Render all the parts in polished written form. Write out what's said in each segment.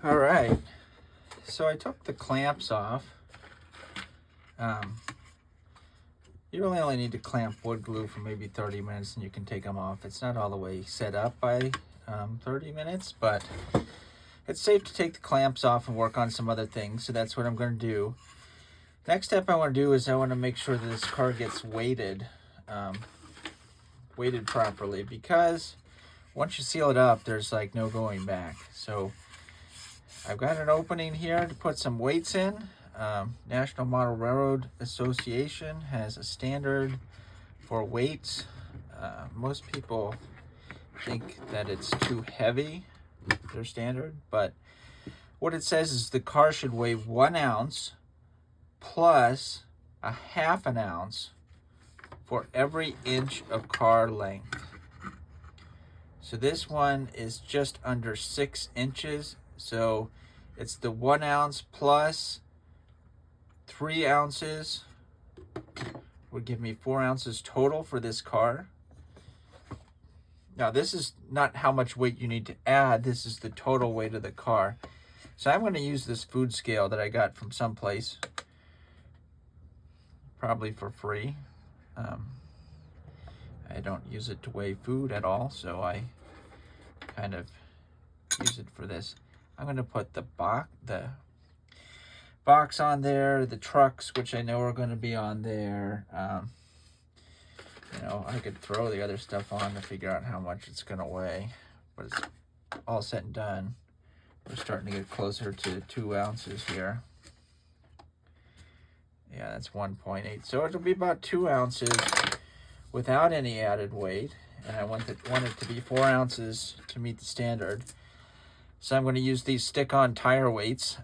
All right, so I took the clamps off. You really only need to clamp wood glue for maybe 30 minutes and you can take them off. It's not all the way set up by 30 minutes, but it's safe to take the clamps off and work on some other things. So that's what I'm going to do. Next step I want to do is I want to make sure that this car gets weighted properly, because once you seal it up, there's like no going back. So I've got an opening here to put some weights in. National Model Railroad Association has a standard for weights. Most people think that it's too heavy, their standard, but what it says is the car should weigh 1 ounce plus a half an ounce for every inch of car length. So this one is just under 6 inches. So it's the 1 ounce plus 3 ounces would give me 4 ounces total for this car. Now this is not how much weight you need to add. This is the total weight of the car. So I'm going to use this food scale that I got from someplace, probably for free. I don't use it to weigh food at all, so I kind of use it for this. I'm going to put the box on there, the trucks, which I know are going to be on there. I could throw the other stuff on to figure out how much it's going to weigh, but it's all said and done. We're starting to get closer to 2 ounces here. Yeah, that's 1.8. So it'll be about 2 ounces without any added weight. And I want it to be 4 ounces to meet the standard. So I'm going to use these stick-on tire weights.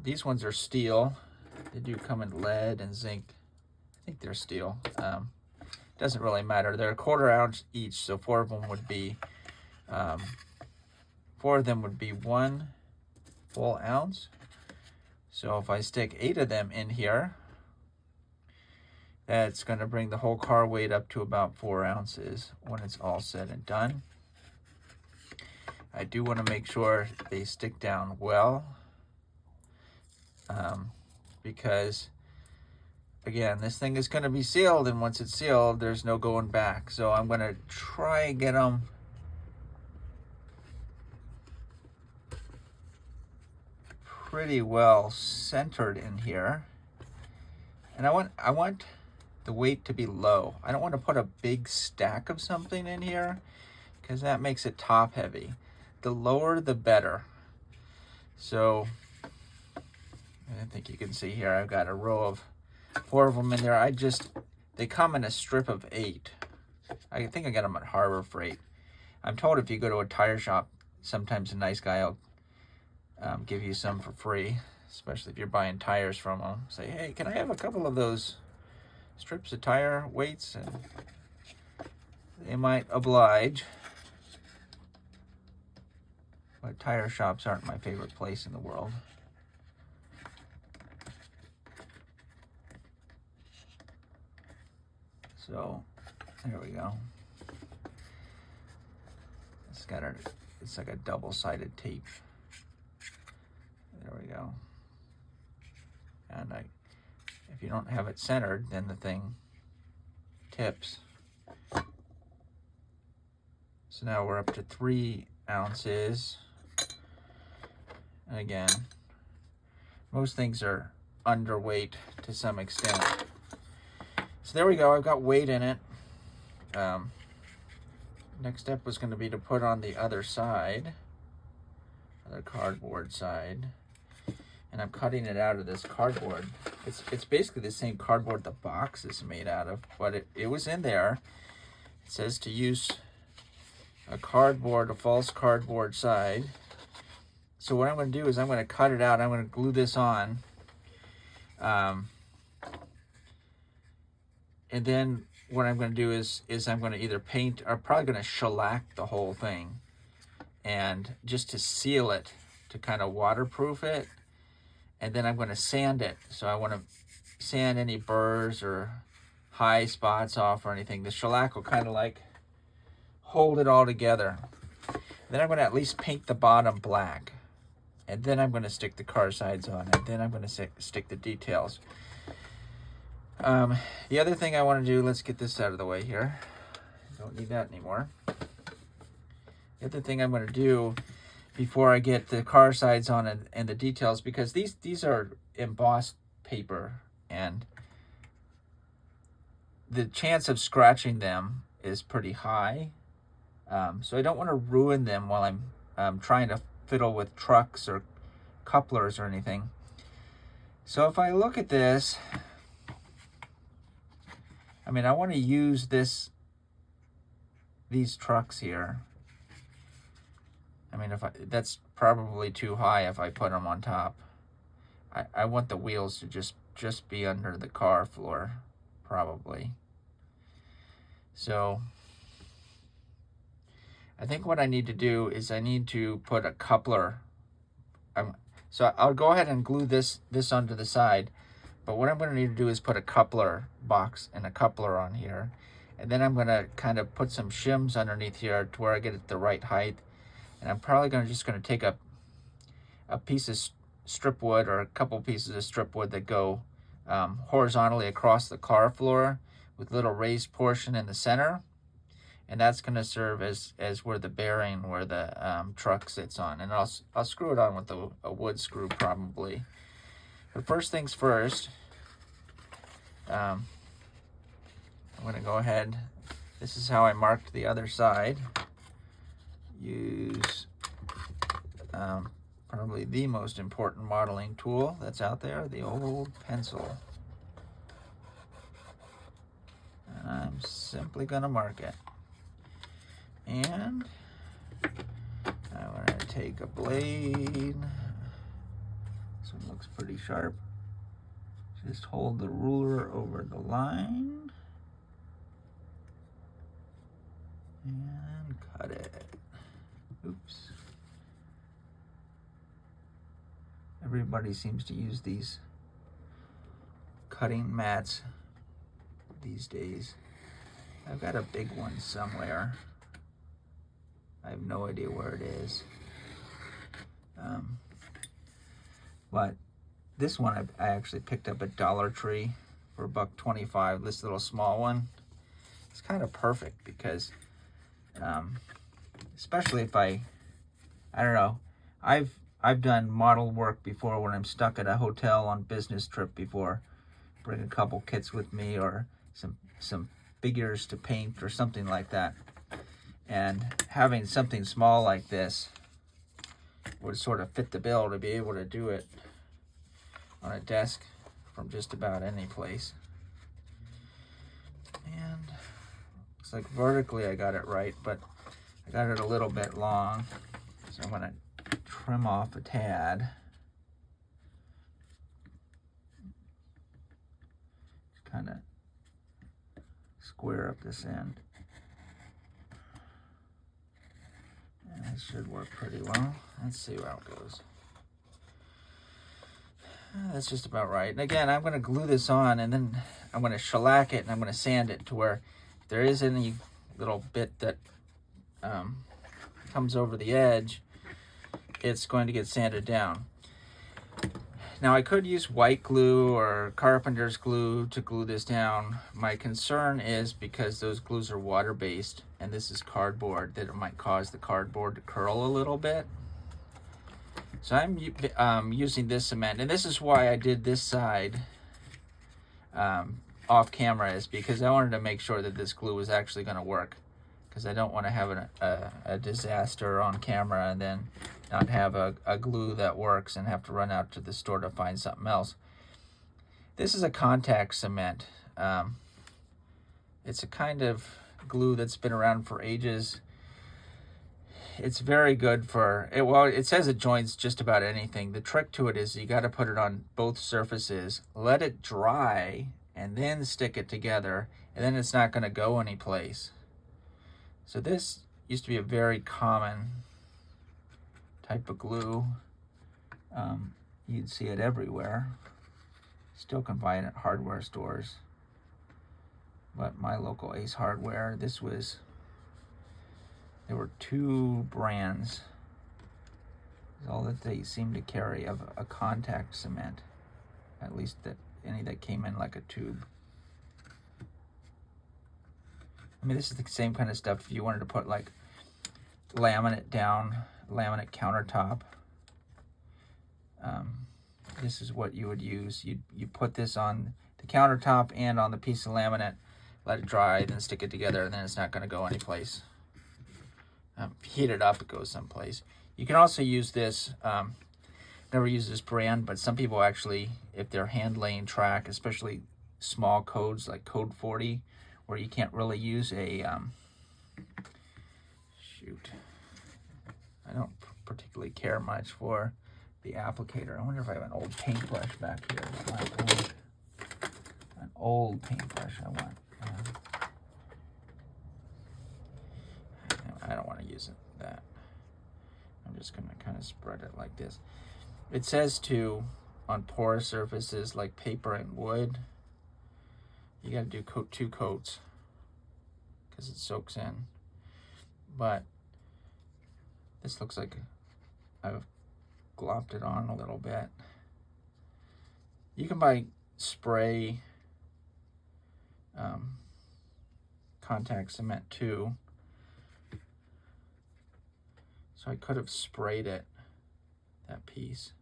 These ones are steel. They do come in lead and zinc. I think they're steel. Doesn't really matter. They're 1/4 ounce each, so 4 of them would be 1 full ounce. So if I stick 8 of them in here, that's going to bring the whole car weight up to about 4 ounces when it's all said and done. I do want to make sure they stick down well, because again, this thing is going to be sealed, and once it's sealed, there's no going back. So I'm going to try and get them pretty well centered in here. And I want the weight to be low. I don't want to put a big stack of something in here, because that makes it top heavy. The lower, the better. So I think you can see here, I've got a row of 4 of them in there. They come in a strip of 8. I think I got them at Harbor Freight. I'm told if you go to a tire shop, sometimes a nice guy will give you some for free, especially if you're buying tires from them. Say, hey, can I have a couple of those strips of tire weights? And they might oblige. But tire shops aren't my favorite place in the world. So there we go. It's like a double-sided tape. There we go. And if you don't have it centered, then the thing tips. So now we're up to 3 ounces. And again, most things are underweight to some extent. So there we go. I've got weight in it. Next step was going to be to put on the other side, other cardboard side. And I'm cutting it out of this cardboard. It's basically the same cardboard the box is made out of, but it was in there. It says to use a false cardboard side. So what I'm going to do is I'm going to cut it out. I'm going to glue this on. And then what I'm going to do is I'm going to either paint, or probably going to shellac the whole thing, and just to seal it, to kind of waterproof it. And then I'm going to sand it. So I want to sand any burrs or high spots off or anything. The shellac will kind of like hold it all together. Then I'm going to at least paint the bottom black. and then I'm going to stick the car sides on, and then I'm going to stick the details. The other thing I want to do, let's get this out of the way here. Don't need that anymore. The other thing I'm going to do before I get the car sides on and the details, because these are embossed paper, and the chance of scratching them is pretty high. So I don't want to ruin them while I'm trying to fiddle with trucks or couplers or anything. So if I look at this, I mean, I want to use these trucks here. I mean, that's probably too high if I put them on top. I want the wheels to just be under the car floor, probably. So I think what I need to do is I need to put a coupler. So I'll go ahead and glue this onto the side, but what I'm going to need to do is put a coupler box and a coupler on here, and then I'm going to kind of put some shims underneath here to where I get it the right height. And I'm probably just going to take a piece of strip wood or a couple pieces of strip wood that go horizontally across the car floor with a little raised portion in the center. And that's going to serve as where the bearing, where the truck sits on. And I'll screw it on with a wood screw probably. But first things first, I'm going to go ahead. This is how I marked the other side. Use probably the most important modeling tool that's out there, the old pencil. And I'm simply going to mark it. And I'm going to take a blade. This one looks pretty sharp. Just hold the ruler over the line and cut it. Oops. Everybody seems to use these cutting mats these days. I've got a big one somewhere. I have no idea where it is. But this one I actually picked up at Dollar Tree for $1.25. This little small one. It's kind of perfect because especially if I don't know, I've done model work before when I'm stuck at a hotel on business trip before. Bring a couple kits with me or some figures to paint or something like that. And having something small like this would sort of fit the bill to be able to do it on a desk from just about any place. And looks like vertically I got it right, but I got it a little bit long, so I'm going to trim off a tad. Kind of square up this end. And it should work pretty well. Let's see how it goes. That's just about right. And again, I'm going to glue this on, and then I'm going to shellac it, and I'm going to sand it to where if there is any little bit that comes over the edge, it's going to get sanded down. Now, I could use white glue or carpenter's glue to glue this down. My concern is because those glues are water-based and this is cardboard, that it might cause the cardboard to curl a little bit. So I'm using this cement, and this is why I did this side off camera, is because I wanted to make sure that this glue was actually going to work, because I don't want to have a disaster on camera and then not have a glue that works and have to run out to the store to find something else. This is a contact cement. It's a kind of glue that's been around for ages. It's very good for it. Well, it says it joins just about anything. The trick to it is you got to put it on both surfaces, let it dry, and then stick it together, and then it's not going to go anyplace. So this used to be a very common type of glue. You'd see it everywhere. Still can buy it at hardware stores. But my local Ace Hardware, there were two brands. all that they seem to carry of a contact cement, at least any that came in like a tube. I mean, this is the same kind of stuff if you wanted to put like laminate down, laminate countertop. This is what you would use. You put this on the countertop and on the piece of laminate, let it dry, then stick it together, and then it's not going to go anyplace. Heat it up, it goes someplace. You can also use this, never use this brand, but some people actually, if they're hand laying track, especially small codes like code 40, where you can't really use a, I don't particularly care much for the applicator. I wonder if I have an old paintbrush back here. An old paintbrush I want. I don't want to use that. I'm just going to kind of spread it like this. It says to, on porous surfaces like paper and wood, you got to do 2 coats because it soaks in. But this looks like I've glopped it on a little bit. You can buy spray contact cement too. So I could have sprayed it, that piece.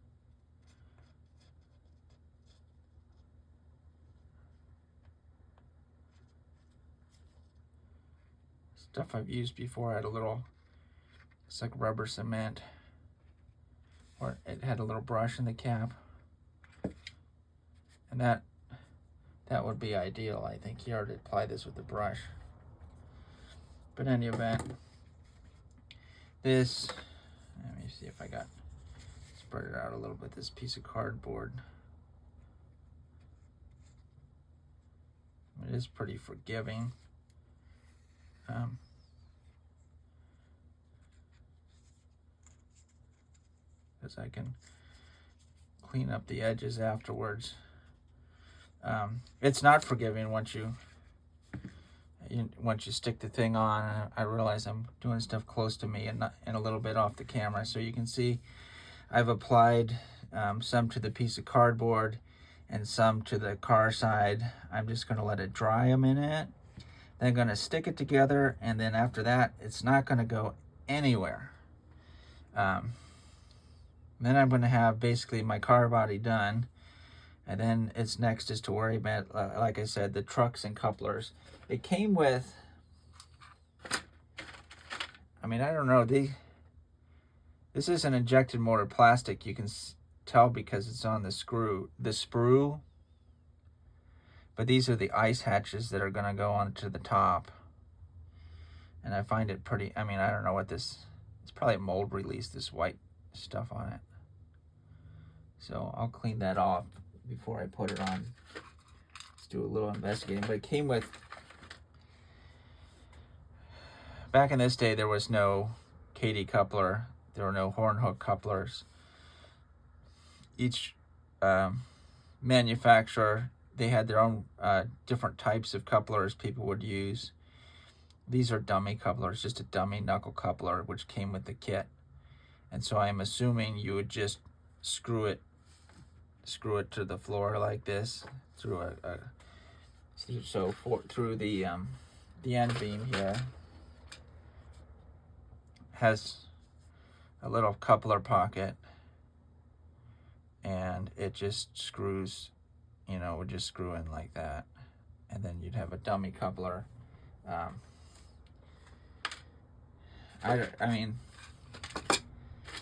Stuff I've used before had a little, it's like rubber cement, or it had a little brush in the cap. And that would be ideal, I think, here to apply this with the brush. But in any event, this, let me see if I got, spread it out a little bit, this piece of cardboard. It is pretty forgiving. Because I can clean up the edges afterwards. It's not forgiving once you stick the thing on. I realize I'm doing stuff close to me and a little bit off the camera. So you can see I've applied some to the piece of cardboard and some to the car side. I'm just going to let it dry a minute. Then I'm going to stick it together, and then after that, it's not going to go anywhere. Then I'm going to have basically my car body done. And then it's next is to worry about, like I said, the trucks and couplers. It came with, I mean, I don't know. This is an injected motor plastic. You can tell because it's on the sprue. But these are the ice hatches that are going to go onto the top. And I find it pretty, I mean, I don't know what this, it's probably a mold release, this white stuff on it. So I'll clean that off before I put it on. Let's do a little investigating. But it came with, back in this day, there was no Katy coupler. There were no horn hook couplers. Each manufacturer, they had their own different types of couplers people would use. These are dummy couplers, just a dummy knuckle coupler, which came with the kit. And so I'm assuming you would just screw it to the floor like this through through the end beam here. Has a little coupler pocket, and it just screws, you know, would just screw in like that, and then you'd have a dummy coupler. I mean,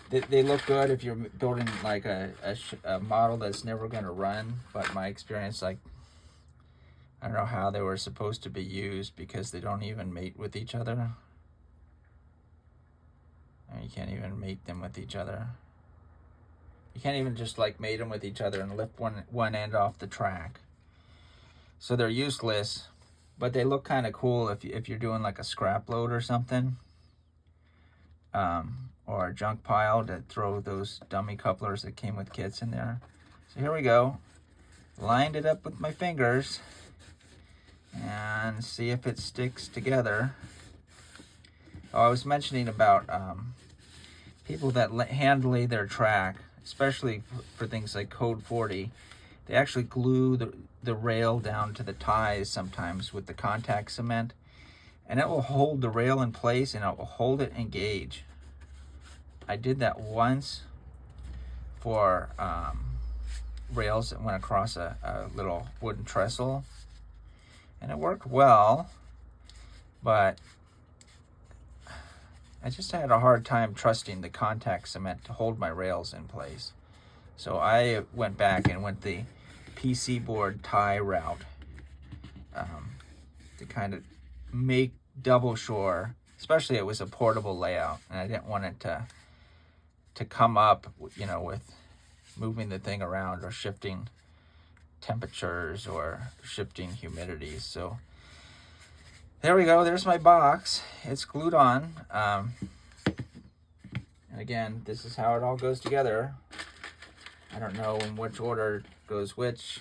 they look good if you're building like a model that's never going to run, but my experience, like, I don't know how they were supposed to be used because they don't even mate with each other. I mean, you can't even mate them with each other. You can't even just like mate them with each other and lift one end off the track. So they're useless, but they look kind of cool if you're doing like a scrap load or something. Or a junk pile to throw those dummy couplers that came with kits in there. So here we go. Lined it up with my fingers and see if it sticks together. Oh, I was mentioning about people that hand lay their track, especially for things like Code 40, they actually glue the rail down to the ties sometimes with the contact cement, and it will hold the rail in place and it will hold it engaged. I did that once for rails that went across a little wooden trestle, and it worked well, but I just had a hard time trusting the contact cement to hold my rails in place. So I went back and went the PC board tie route to kind of make double sure, especially it was a portable layout, and I didn't want it to come up, you know, with moving the thing around or shifting temperatures or shifting humidities. So there we go. There's my box. It's glued on. And again, this is how it all goes together. I don't know in which order goes which,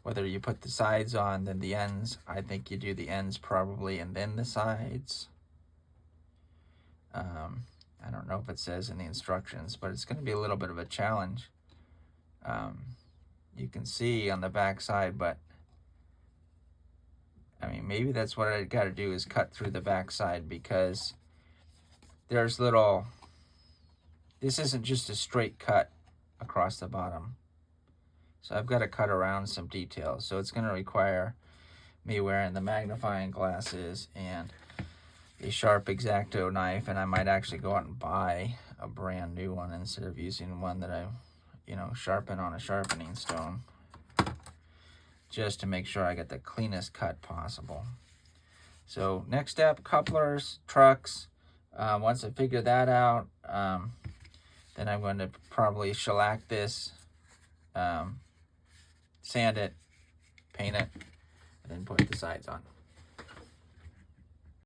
whether you put the sides on, then the ends. I think you do the ends probably, and then the sides. I don't know if it says in the instructions, but it's going to be a little bit of a challenge. You can see on the back side, but I mean, maybe that's what I got to do, is cut through the back side, because there's little, this isn't just a straight cut across the bottom. So I've got to cut around some details. So it's going to require me wearing the magnifying glasses and a sharp X-Acto knife, and I might actually go out and buy a brand new one instead of using one that I, you know, sharpen on a sharpening stone, just to make sure I get the cleanest cut possible. So next step, couplers, trucks. Once I figure that out, then I'm going to probably shellac this, sand it, paint it, and then put the sides on.